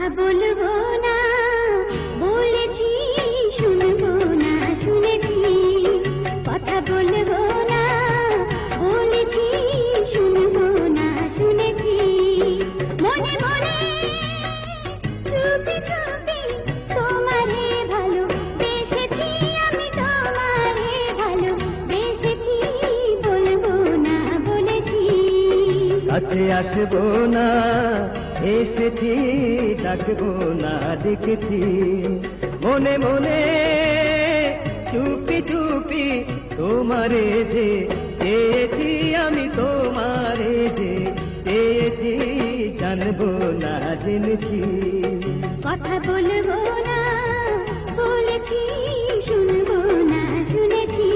কথা বলবো না বলেছি, শুনবো না শুনেছি। কথা বলবো না বলেছি, শুনবো না শুনেছি। মনে মনে চুপি চুপি তোমারে ভালো বেসেছি, আমি তোমারে ভালো বেসেছি। বলবো না বলেছি। কাছে আসবো না এসেছি, ডাকবো না ডেকেছি। মনে মনে চুপি চুপি তোমারে যে চেয়েছি, আমি তোমারে যে চেয়েছি। জানবো না জেনেছি। কথা বলবো না বলেছি, শুনবো না শুনেছি।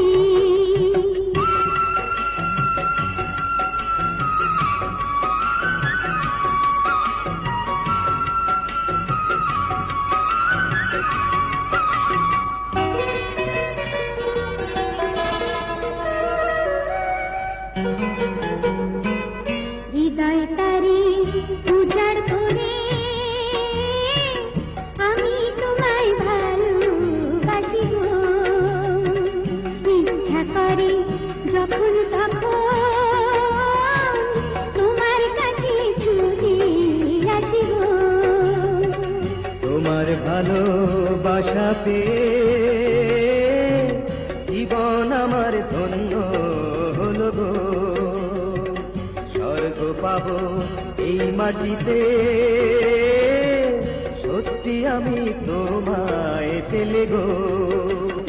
হৃদয় তারি উজাড় করে আমি তোমায় ভালোবাসি গো। ইচ্ছা করে যখন তখন তোমার কাছে ছুটে আসি গো। তোমার ভালোবাসা পেয়ে জীবন আমার ধন্য হলো গো। স্বর্গ পাবো এই মাটিতে, সত্যি আমি তোমায় পেলে গো।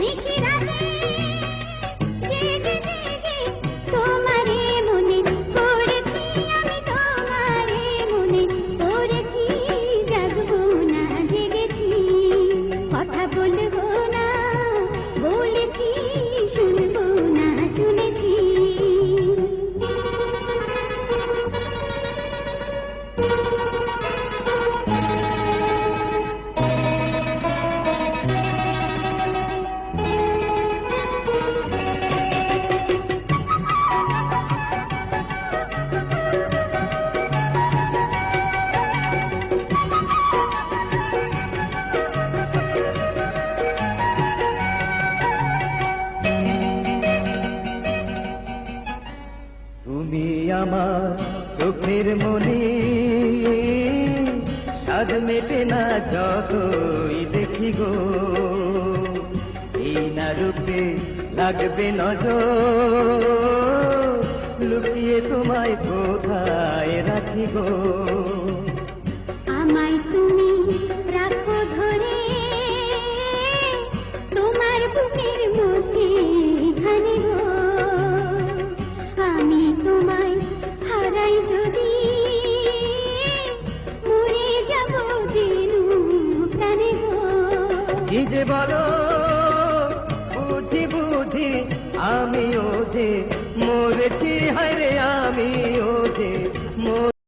নিশিরাতে জেগে জেগে তোমারে মনে করেছি, আমি তোমারে মনে করেছি। জাগবো না জেগেছি। কথা বলবো না বলেছি, শুনবো না শুনেছি। তুমি আমার চোখের মনি, সাজ মেটে না যতই দেখি গো। এই না রূপে লাগবে নজর, লুকিয়ে তোমায় কোথায় রাখি গো। আমায় তুমি রাখো ধরে তোমার বুকের মধ্যে ঘানি গো। আমি তোমায় হারাই যদি মরে যাব যেন প্রাণে গো। কি যে বলো বুঝি বুঝি, আমিও যে মরেছি, হায় রে আমিও যে